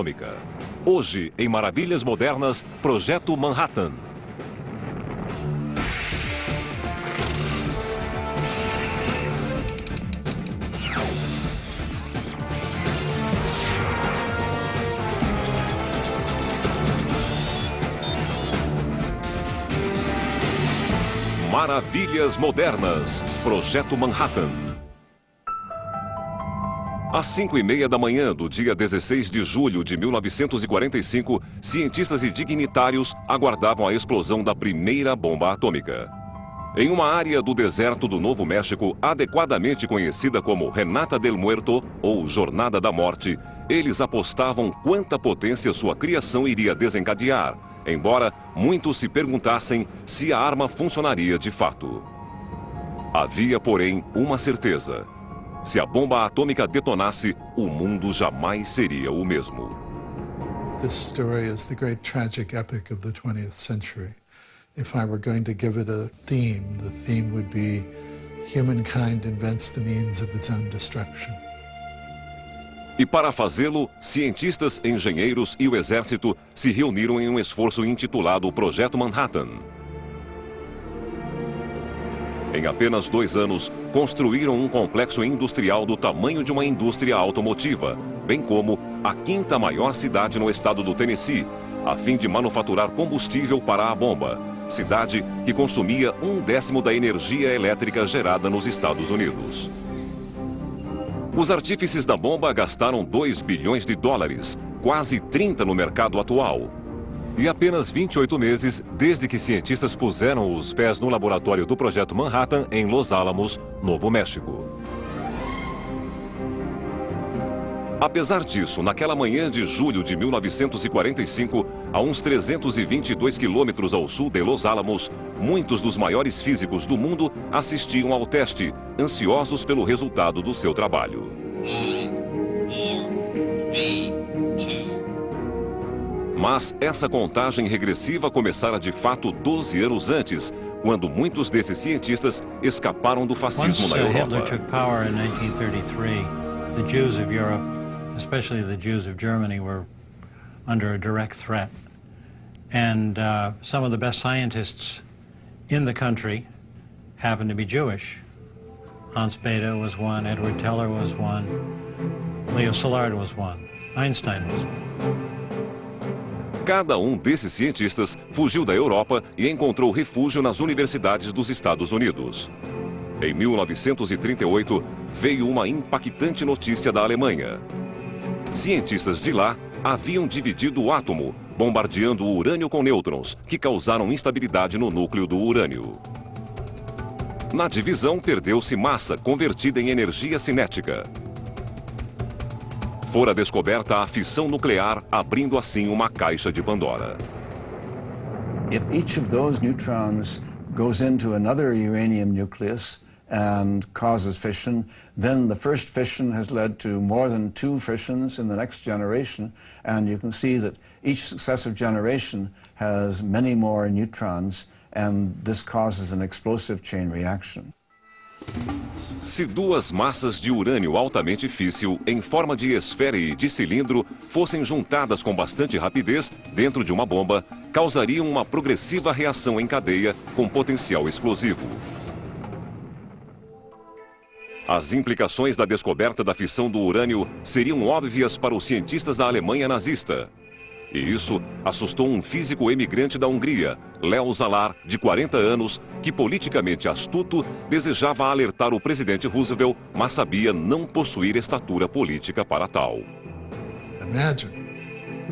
atômica. Hoje, em Maravilhas Modernas, Projeto Manhattan. Maravilhas Modernas, Projeto Manhattan. Às 5h30 da manhã do dia 16 de julho de 1945, cientistas e dignitários aguardavam a explosão da primeira bomba atômica. Em uma área do deserto do Novo México, adequadamente conhecida como Renata del Muerto, ou Jornada da Morte, eles apostavam quanta potência sua criação iria desencadear, embora muitos se perguntassem se a arma funcionaria de fato. Havia, porém, uma certeza. Se a bomba atômica detonasse, o mundo jamais seria o mesmo. This story is the great tragic epic of the 20th century. If I were going to give it a theme, the theme would be humankind invents the means of its own destruction. E para fazê-lo, cientistas, engenheiros e o exército se reuniram em um esforço intitulado Projeto Manhattan. Em apenas 2 anos, construíram um complexo industrial do tamanho de uma indústria automotiva, bem como a 5ª maior cidade no estado do Tennessee, a fim de manufaturar combustível para a bomba, cidade que consumia 1/10 da energia elétrica gerada nos Estados Unidos. Os artífices da bomba gastaram 2 bilhões de dólares, quase 30 no mercado atual. E apenas 28 meses desde que cientistas puseram os pés no laboratório do Projeto Manhattan em Los Alamos, Novo México. Apesar disso, naquela manhã de julho de 1945, a uns 322 quilômetros ao sul de Los Alamos, muitos dos maiores físicos do mundo assistiam ao teste, ansiosos pelo resultado do seu trabalho. Mas essa contagem regressiva começara de fato 12 anos antes, quando muitos desses cientistas escaparam do fascismo na Europa. Hitler took power in 1933, the Jews of Europe, especially the Jews of Germany, were under a direct threat. And some of the best scientists in the country happened to be Jewish. Hans Bethe was one, Edward Teller was one, Leo Szilard was one, Einstein was one. Cada um desses cientistas fugiu da Europa e encontrou refúgio nas universidades dos Estados Unidos. Em 1938, veio uma impactante notícia da Alemanha. Cientistas de lá haviam dividido o átomo, bombardeando o urânio com nêutrons, que causaram instabilidade no núcleo do urânio. Na divisão, perdeu-se massa convertida em energia cinética. Fora descoberta a fissão nuclear, abrindo assim uma caixa de Pandora. If each of those neutrons goes into another uranium nucleus and causes fission, then the first fission has led to more than 2 fissions in the next generation, and you can see that each successive generation has many more neutrons, and this causes an explosive chain reaction. Se 2 massas de urânio altamente físsil, em forma de esfera e de cilindro, fossem juntadas com bastante rapidez dentro de uma bomba, causariam uma progressiva reação em cadeia com potencial explosivo. As implicações da descoberta da fissão do urânio seriam óbvias para os cientistas da Alemanha nazista. E isso assustou um físico emigrante da Hungria, Leo Szilard, de 40 anos, que politicamente astuto desejava alertar o presidente Roosevelt, mas sabia não possuir estatura política para tal. Imagine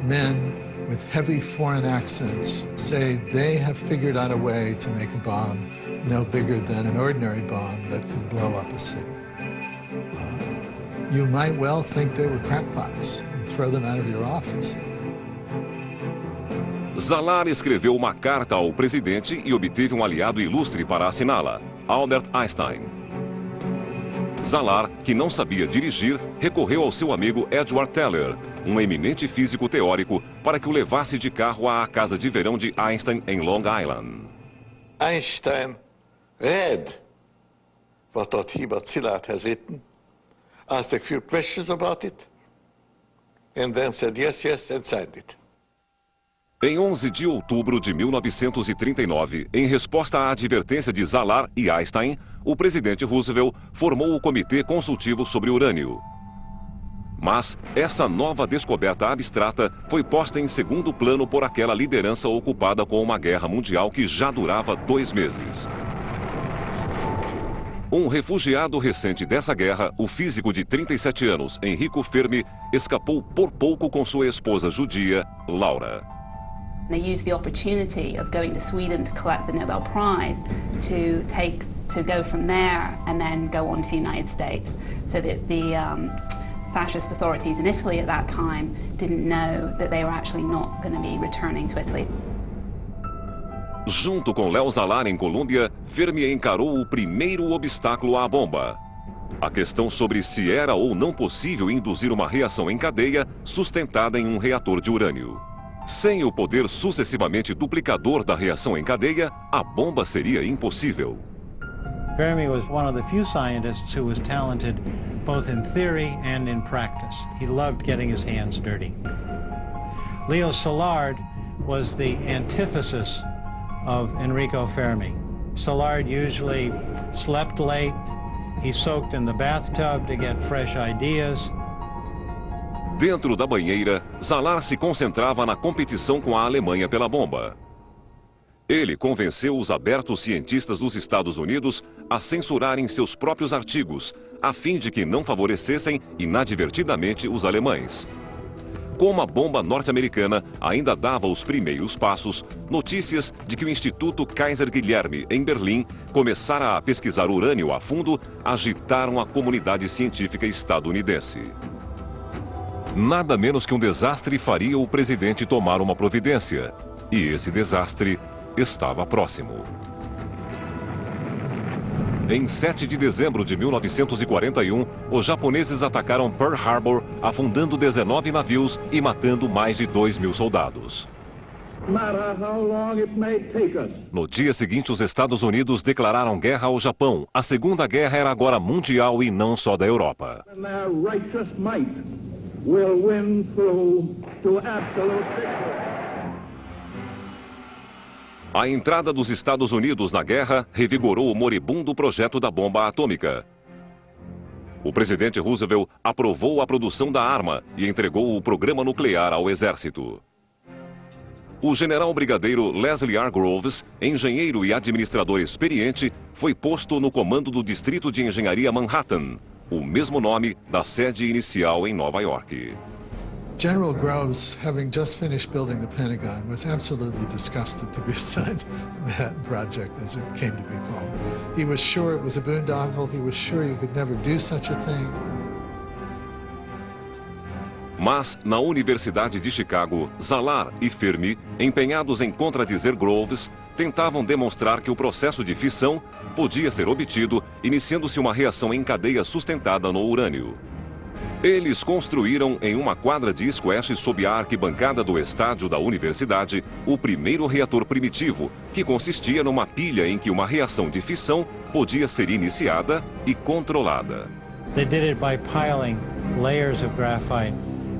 men with heavy foreign accents say they have figured out a way to make a bomb no bigger than an ordinary bomb that could blow up a city. You might well think they were crackpots and throw them out of your office. Szilard escreveu uma carta ao presidente e obteve um aliado ilustre para assiná-la, Albert Einstein. Szilard, que não sabia dirigir, recorreu ao seu amigo Edward Teller, um eminente físico teórico, para que o levasse de carro à casa de verão de Einstein em Long Island. Einstein read what he but Szilard has written, asked a few questions about it, and then said yes, yes, and signed it. Em 11 de outubro de 1939, em resposta à advertência de Szalár e Einstein, o presidente Roosevelt formou o Comitê Consultivo sobre Urânio. Mas essa nova descoberta abstrata foi posta em segundo plano por aquela liderança ocupada com uma guerra mundial que já durava 2 meses. Um refugiado recente dessa guerra, o físico de 37 anos, Enrico Fermi, escapou por pouco com sua esposa judia, Laura. They used the opportunity of going to Sweden to collect the Nobel Prize to go from there and then go on to the United States, so that the fascist authorities in Italy at that time didn't know that they were actually not going to be returning to Italy. Junto com Léo Szalár em Colômbia, Fermi encarou o primeiro obstáculo à bomba. A questão sobre se era ou não possível induzir uma reação em cadeia sustentada em um reator de urânio. Sem o poder sucessivamente duplicador da reação em cadeia, a bomba seria impossível. Fermi was one of the few scientists who was talented both in theory and in practice. He loved getting his hands dirty. Leo Szilard was the antithesis of Enrico Fermi. Szilard usually slept late. He soaked in the bathtub to get fresh ideas. Dentro da banheira, Szalár se concentrava na competição com a Alemanha pela bomba. Ele convenceu os abertos cientistas dos Estados Unidos a censurarem seus próprios artigos, a fim de que não favorecessem inadvertidamente os alemães. Como a bomba norte-americana ainda dava os primeiros passos, notícias de que o Instituto Kaiser Guilherme, em Berlim, começara a pesquisar urânio a fundo, agitaram a comunidade científica estadunidense. Nada menos que um desastre faria o presidente tomar uma providência. E esse desastre estava próximo. Em 7 de dezembro de 1941, os japoneses atacaram Pearl Harbor, afundando 19 navios e matando mais de 2.000 soldados. No dia seguinte, os Estados Unidos declararam guerra ao Japão. A Segunda Guerra era agora mundial e não só da Europa. A entrada dos Estados Unidos na guerra revigorou o moribundo projeto da bomba atômica. O presidente Roosevelt aprovou a produção da arma e entregou o programa nuclear ao exército. O general brigadeiro Leslie R. Groves, engenheiro e administrador experiente, foi posto no comando do Distrito de Engenharia Manhattan, o mesmo nome da sede inicial em Nova York. General Groves, having just finished building the Pentagon, was absolutely disgusted to be assigned that project, as it came to be called. He was sure it was a boondoggle. He was sure you could never do such a thing. Mas, na Universidade de Chicago, Szalár e Fermi, empenhados em contradizer Groves, tentavam demonstrar que o processo de fissão podia ser obtido iniciando-se uma reação em cadeia sustentada no urânio. Eles construíram em uma quadra de squash sob a arquibancada do estádio da universidade o primeiro reator primitivo, que consistia numa pilha em que uma reação de fissão podia ser iniciada e controlada. They did it by piling layers of graphite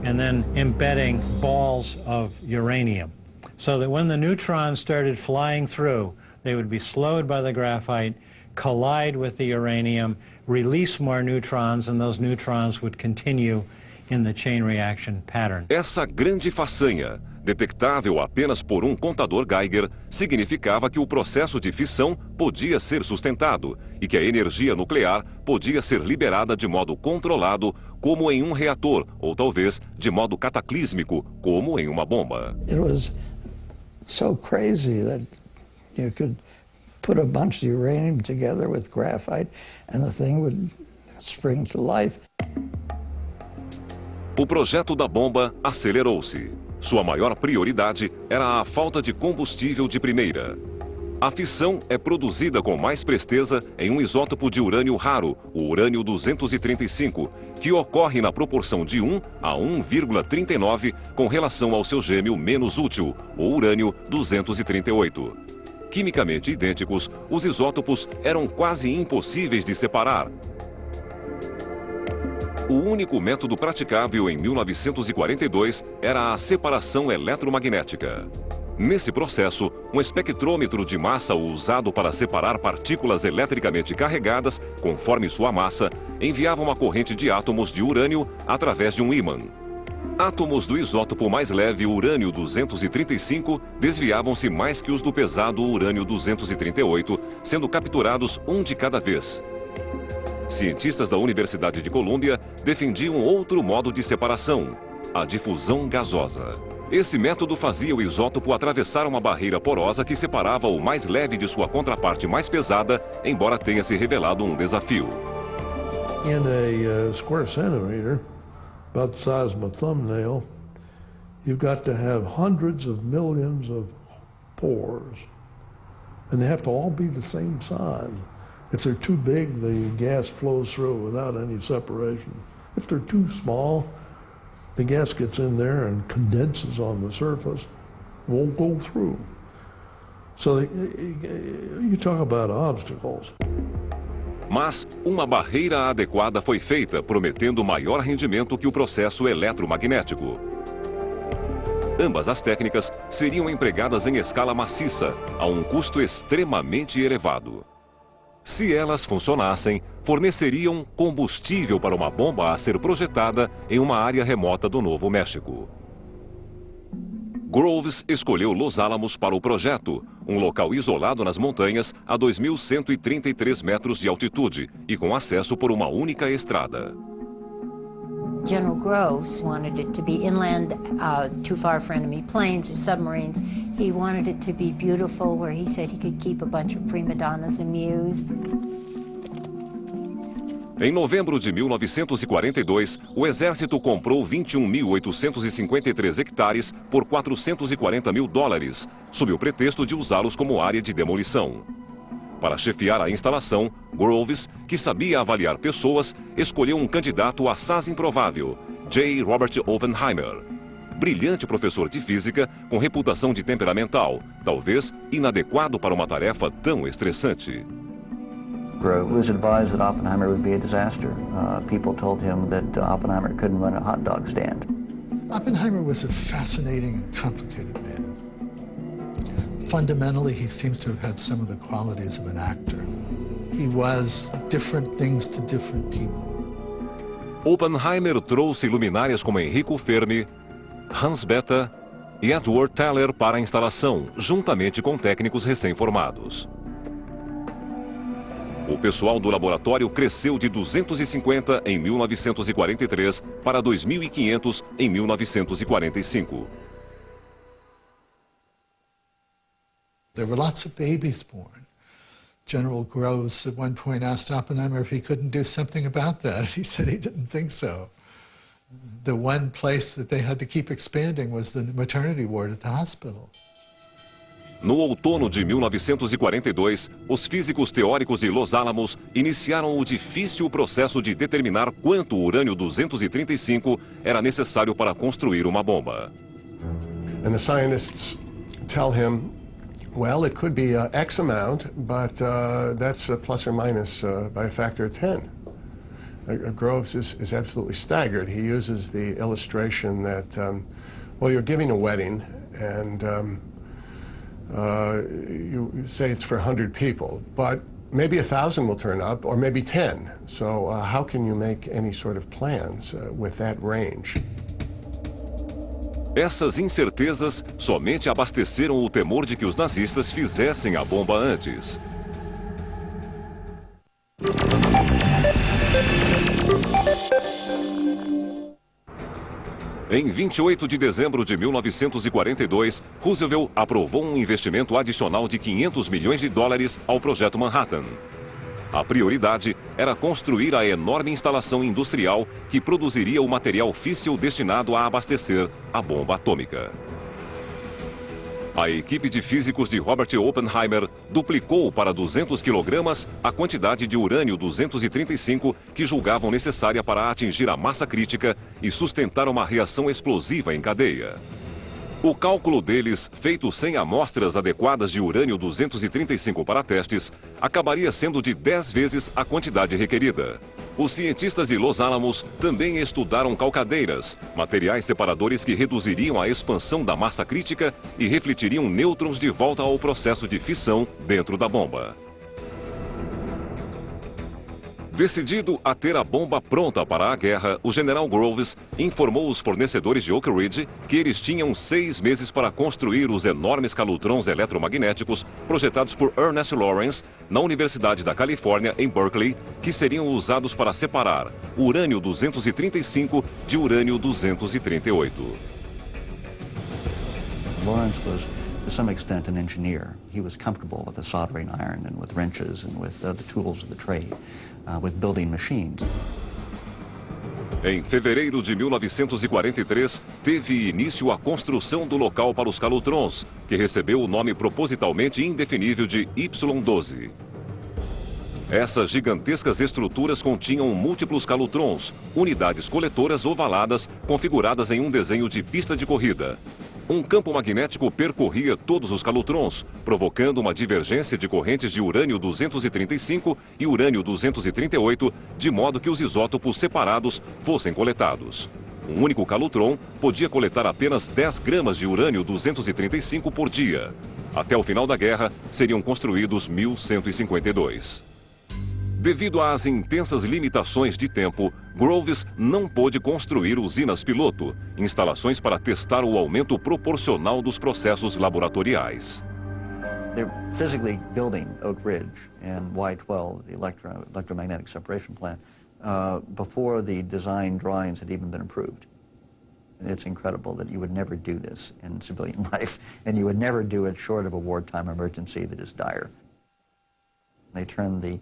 and then embedding balls of uranium, so that when the neutrons started flying through, they would be slowed by the graphite, collide with the uranium, release more neutrons, and those neutrons would continue in the chain reaction pattern. Essa grande façanha, detectável apenas por um contador Geiger, significava que o processo de fissão podia ser sustentado e que a energia nuclear podia ser liberada de modo controlado, como em um reator, ou talvez de modo cataclísmico, como em uma bomba. It was so crazy that you could put a bunch of uranium together with graphite and the thing would spring to life. O projeto da bomba acelerou-se. Sua maior prioridade era a falta de combustível de primeira. A fissão é produzida com mais presteza em um isótopo de urânio raro, o urânio-235, que ocorre na proporção de 1 a 1,39 com relação ao seu gêmeo menos útil, o urânio-238. Quimicamente idênticos, os isótopos eram quase impossíveis de separar. O único método praticável em 1942 era a separação eletromagnética. Nesse processo, um espectrômetro de massa usado para separar partículas eletricamente carregadas, conforme sua massa, enviava uma corrente de átomos de urânio através de um ímã. Átomos do isótopo mais leve urânio-235 desviavam-se mais que os do pesado urânio-238, sendo capturados um de cada vez. Cientistas da Universidade de Colômbia defendiam outro modo de separação, a difusão gasosa. Esse método fazia o isótopo atravessar uma barreira porosa que separava o mais leve de sua contraparte mais pesada, embora tenha se revelado um desafio. In a square centimeter, about the size of my thumbnail, you've got to have hundreds of millions of pores, and they have to all be the same size. If they're too big, the gas flows through without any separation. If they're too small, the gas gets in there and condenses on the surface, won't go through. So you talk about obstacles. Mas uma barreira adequada foi feita, prometendo maior rendimento que o processo eletromagnético. Ambas as técnicas seriam empregadas em escala maciça, a um custo extremamente elevado. Se elas funcionassem, forneceriam combustível para uma bomba a ser projetada em uma área remota do Novo México. Groves escolheu Los Alamos para o projeto, um local isolado nas montanhas a 2.133 metros de altitude e com acesso por uma única estrada. General Groves wanted it to be inland, too far for enemy planes or submarines. He wanted it to be beautiful, where he said he could keep a bunch of prima donnas amused. Em novembro de 1942, o Exército comprou 21.853 hectares por $440 mil, sob o pretexto de usá-los como área de demolição. Para chefiar a instalação, Groves, que sabia avaliar pessoas, escolheu um candidato assaz improvável, J. Robert Oppenheimer. Brilhante professor de física com reputação de temperamental, talvez inadequado para uma tarefa tão estressante. It was advised that Oppenheimer would be a disaster. People told him that Oppenheimer couldn't run a hot dog stand. Oppenheimer was a fascinating and complicated man. Fundamentally, he seems to have had some of the qualities of an actor. He was different things to different people. Oppenheimer trouxe luminárias como Enrico Fermi, Hans Bethe e Edward Teller para a instalação, juntamente com técnicos recém-formados. O pessoal do laboratório cresceu de 250 em 1943 para 2.500 em 1945. There were lots of babies born. General Groves at one point asked Oppenheimer if he couldn't do something about that, and he said he didn't think so. The one place that they had to keep expanding was the maternity ward at the hospital. No outono de 1942, os físicos teóricos de Los Alamos iniciaram o difícil processo de determinar quanto urânio-235 era necessário para construir uma bomba. And the scientists tell him, well, it could be X amount, but that's plus or minus by a factor of 10. Groves is absolutely staggered. He uses the illustration that, well, you're giving a wedding, and you say it's for 100 people, but maybe 1,000 will turn up, or maybe 10. So how can you make any sort of plans with that range? Essas incertezas somente abasteceram o temor de que os nazistas fizessem a bomba antes. Em 28 de dezembro de 1942, Roosevelt aprovou um investimento adicional de $500 milhões ao Projeto Manhattan. A prioridade era construir a enorme instalação industrial que produziria o material físsil destinado a abastecer a bomba atômica. A equipe de físicos de Robert Oppenheimer duplicou para 200 quilogramas a quantidade de urânio-235 que julgavam necessária para atingir a massa crítica e sustentar uma reação explosiva em cadeia. O cálculo deles, feito sem amostras adequadas de urânio-235 para testes, acabaria sendo de 10 vezes a quantidade requerida. Os cientistas de Los Alamos também estudaram calcadeiras, materiais separadores que reduziriam a expansão da massa crítica e refletiriam nêutrons de volta ao processo de fissão dentro da bomba. Decidido a ter a bomba pronta para a guerra, o general Groves informou os fornecedores de Oak Ridge que eles tinham 6 meses para construir os enormes calutrons eletromagnéticos projetados por Ernest Lawrence na Universidade da Califórnia, em Berkeley, que seriam usados para separar urânio-235 de urânio-238. Lawrence was, to some extent, an engineer. He was comfortable with a soldering iron and with wrenches and with the tools of the trade, with building machines. Em fevereiro de 1943, teve início a construção do local para os calutrons, que recebeu o nome propositalmente indefinível de Y-12. Essas gigantescas estruturas continham múltiplos calutrons, unidades coletoras ovaladas configuradas em um desenho de pista de corrida. Um campo magnético percorria todos os calutrons, provocando uma divergência de correntes de urânio-235 e urânio-238, de modo que os isótopos separados fossem coletados. Um único calutron podia coletar apenas 10 gramas de urânio-235 por dia. Até o final da guerra, seriam construídos 1.152. Devido às intensas limitações de tempo, Groves não pôde construir usinas piloto, instalações para testar o aumento proporcional dos processos laboratoriais. They're physically building Oak Ridge and Y-12, the electromagnetic separation plant, before the design drawings had even been approved. And it's incredible that you would never do this in civilian life, and you would never do it short of a wartime emergency that is dire. They turned the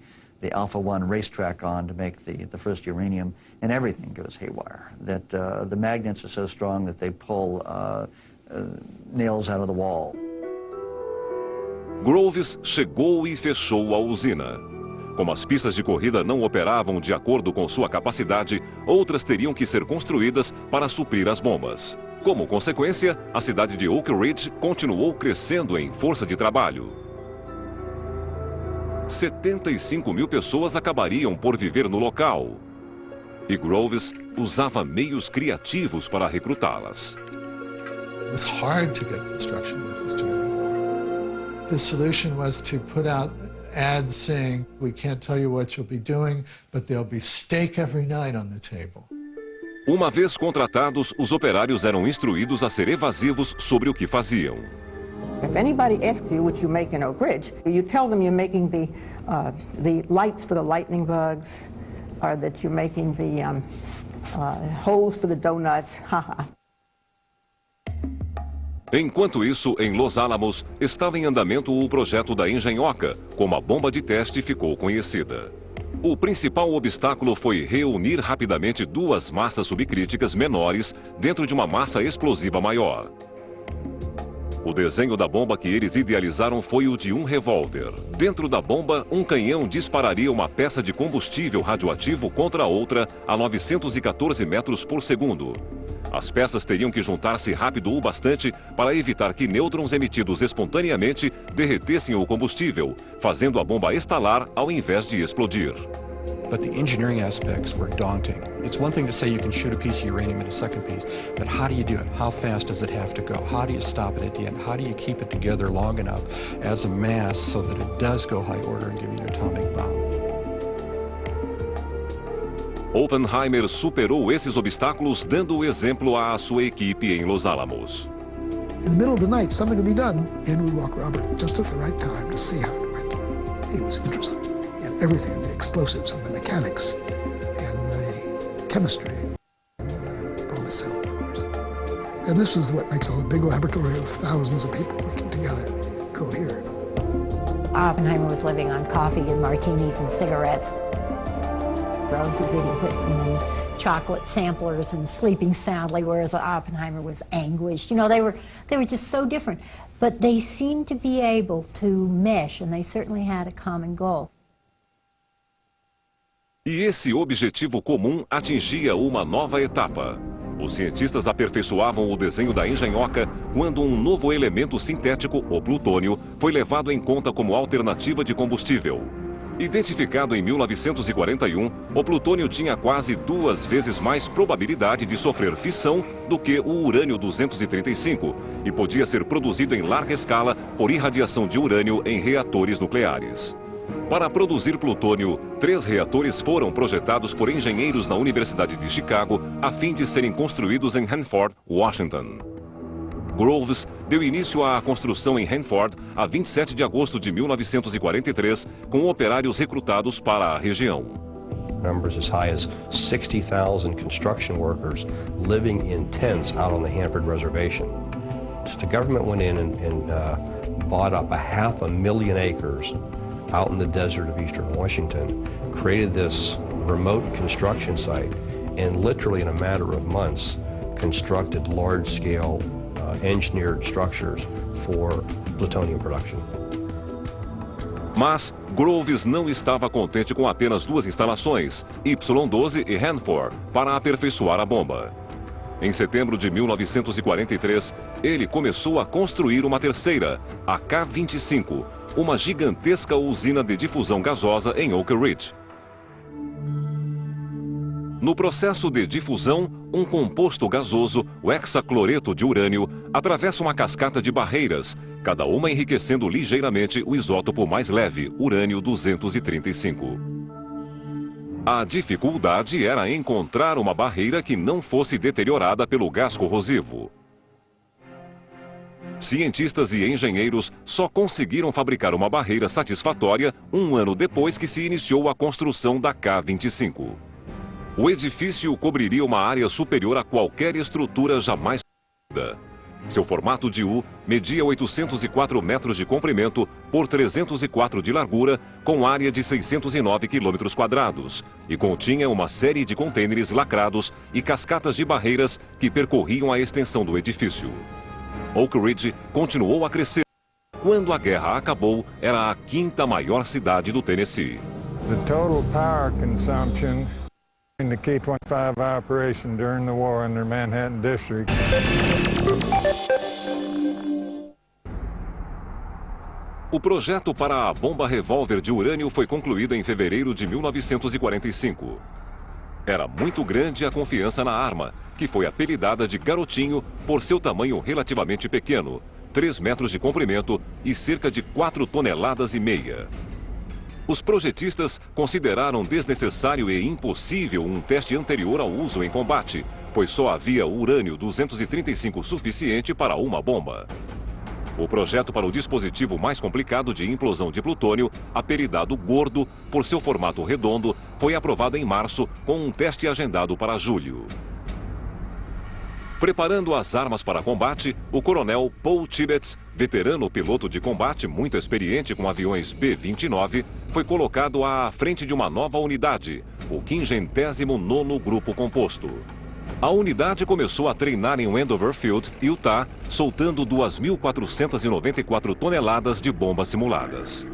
Alpha 1 racetrack on to make the first uranium, and everything goes haywire. That the magnets are so strong that they pull nails out of the wall. Groves chegou e fechou a usina. Como as pistas de corrida não operavam de acordo com sua capacidade, outras teriam que ser construídas para suprir as bombas. Como consequência, a cidade de Oak Ridge continuou crescendo em força de trabalho. 75 mil pessoas acabariam por viver no local. E Groves usava meios criativos para recrutá-las. It was hard to get construction workers during the war. His solution was to put out ads saying, "We can't tell you what you'll be doing, but there'll be steak every night on the table." Uma vez contratados, os operários eram instruídos a ser evasivos sobre o que faziam. If anybody asks you what you make in Oak Ridge, you tell them you're making the lights for the lightning bugs, or that you're making the holes for the donuts. Enquanto isso, em Los Alamos, estava em andamento o projeto da Engenhoca, como a bomba de teste ficou conhecida. O principal obstáculo foi reunir rapidamente duas massas subcríticas menores dentro de uma massa explosiva maior. O desenho da bomba que eles idealizaram foi o de um revólver. Dentro da bomba, um canhão dispararia uma peça de combustível radioativo contra a outra a 914 metros por segundo. As peças teriam que juntar-se rápido o bastante para evitar que nêutrons emitidos espontaneamente derretessem o combustível, fazendo a bomba estalar ao invés de explodir. But the engineering aspects were daunting. It's one thing to say you can shoot a piece of uranium at a second piece, but how do you do it? How fast does it have to go? How do you stop it at the end? How do you keep it together long enough as a mass so that it does go high order and give you an atomic bomb? Oppenheimer superou esses obstáculos dando o exemplo à sua equipe em Los Alamos. In the middle of the night, something could be done. Edward Walker Robert just took the right time to see how it went. He was interested in everything, the explosives and the mechanics and the chemistry and the bomb itself, of course. And this is what makes a big laboratory of thousands of people working together cohere. Oppenheimer was living on coffee and martinis and cigarettes. Groves was eating Whitman and chocolate samplers and sleeping soundly, whereas Oppenheimer was anguished. You know, they were just so different. But they seemed to be able to mesh, and they certainly had a common goal. E esse objetivo comum atingia uma nova etapa. Os cientistas aperfeiçoavam o desenho da engenhoca quando um novo elemento sintético, o plutônio, foi levado em conta como alternativa de combustível. Identificado em 1941, o plutônio tinha quase 2 vezes mais probabilidade de sofrer fissão do que o urânio-235 e podia ser produzido em larga escala por irradiação de urânio em reatores nucleares. Para produzir plutônio, 3 reatores foram projetados por engenheiros na Universidade de Chicago a fim de serem construídos em Hanford, Washington. Groves deu início à construção em Hanford a 27 de agosto de 1943, com operários recrutados para a região. Numbers as high as 60,000 construction workers living in tents out on the Hanford Reservation. So the government went in and bought up 500,000 acres out in the desert of eastern Washington, created this remote construction site, and literally in a matter of months constructed large-scale engineered structures for plutonium production. Mas Groves não estava contente com apenas 2 instalações, Y-12 e Hanford, para aperfeiçoar a bomba. Em setembro de 1943, ele começou a construir uma terceira, a K-25, uma gigantesca usina de difusão gasosa em Oak Ridge. No processo de difusão, um composto gasoso, o hexacloreto de urânio, atravessa uma cascata de barreiras, cada uma enriquecendo ligeiramente o isótopo mais leve, urânio-235. A dificuldade era encontrar uma barreira que não fosse deteriorada pelo gás corrosivo. Cientistas e engenheiros só conseguiram fabricar uma barreira satisfatória 1 ano depois que se iniciou a construção da K-25. O edifício cobriria uma área superior a qualquer estrutura jamais construída. Seu formato de U media 804 metros de comprimento por 304 de largura, com área de 609 quilômetros quadrados, e continha uma série de contêineres lacrados e cascatas de barreiras que percorriam a extensão do edifício. Oak Ridge continuou a crescer. Quando a guerra acabou, era a 5ª maior cidade do Tennessee. The total power consumption in the K-25 operation during the war in the Manhattan District. O projeto para a bomba revólver de urânio foi concluído em fevereiro de 1945. Era muito grande a confiança na arma, que foi apelidada de Garotinho por seu tamanho relativamente pequeno, 3 metros de comprimento e cerca de 4,5 toneladas. Os projetistas consideraram desnecessário e impossível um teste anterior ao uso em combate, pois só havia urânio-235 suficiente para uma bomba. O projeto para o dispositivo mais complicado de implosão de plutônio, apelidado Gordo por seu formato redondo, foi aprovado em março com um teste agendado para julho. Preparando as armas para combate, o coronel Paul Tibbets, veterano piloto de combate muito experiente com aviões B-29, foi colocado à frente de uma nova unidade, o 59º Grupo Composto. A unidade começou a treinar em Wendover Field, Utah, soltando 2.494 toneladas de bombas simuladas.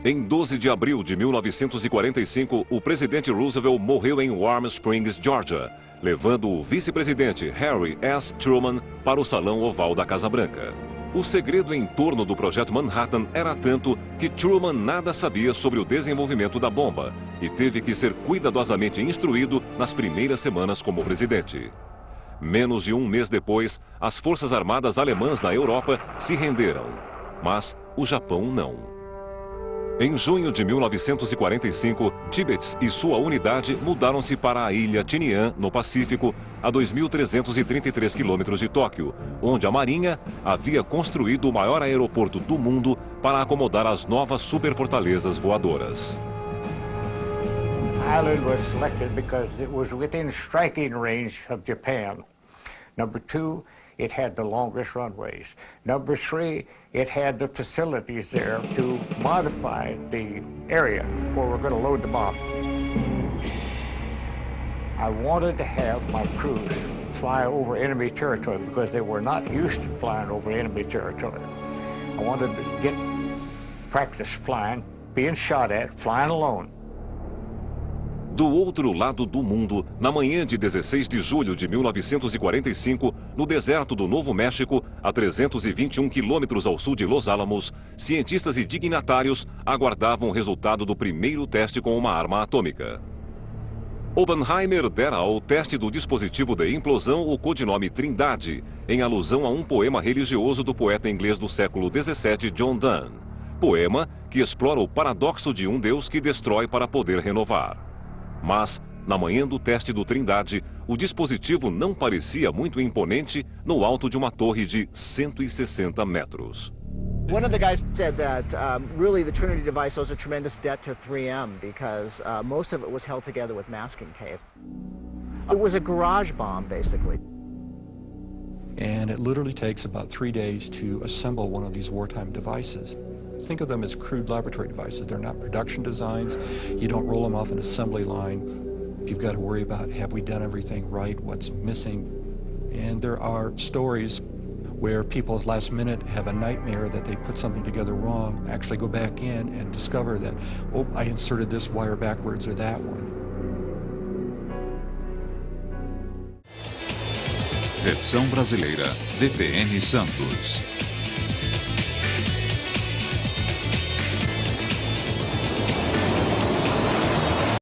Em 12 de abril de 1945, o presidente Roosevelt morreu em Warm Springs, Georgia, levando o vice-presidente Harry S. Truman para o Salão Oval da Casa Branca. O segredo em torno do Projeto Manhattan era tanto que Truman nada sabia sobre o desenvolvimento da bomba e teve que ser cuidadosamente instruído nas primeiras semanas como presidente. Menos de um mês depois, as forças armadas alemãs na Europa se renderam, mas o Japão não. Em junho de 1945, Tibbets e sua unidade mudaram-se para a ilha Tinian, no Pacífico, a 2.333 quilômetros de Tóquio, onde a Marinha havia construído o maior aeroporto do mundo para acomodar as novas superfortalezas voadoras. The island was selected because it was within striking range of Japan. Number 2, it had the longest runways. Number 3, it had the facilities there to modify the area where we're going to load the bomb. I wanted to have my crews fly over enemy territory because they were not used to flying over enemy territory. I wanted to get practice flying, being shot at, flying alone. Do outro lado do mundo, na manhã de 16 de julho de 1945, no deserto do Novo México, a 321 quilômetros ao sul de Los Alamos, cientistas e dignatários aguardavam o resultado do primeiro teste com uma arma atômica. Oppenheimer dera ao teste do dispositivo de implosão o codinome Trindade, em alusão a um poema religioso do poeta inglês do século XVII, John Donne. Poema que explora o paradoxo de um Deus que destrói para poder renovar. Mas, na manhã do teste do Trindade, o dispositivo não parecia muito imponente no alto de uma torre de 160 metros. One of the guys said that really the Trinity device owes a tremendous debt to 3M because most of it was held together with masking tape. It was a garage bomb, basically. And it literally takes about 3 days to assemble one of these wartime devices. Think of them as crude laboratory devices. They're not production designs. You don't roll them off an assembly line. You've got to worry about, have we done everything right? What's missing? And there are stories where people last minute have a nightmare that they put something together wrong, actually go back in and discover that, oh, I inserted this wire backwards or that one. Versão brasileira, DPN Santos.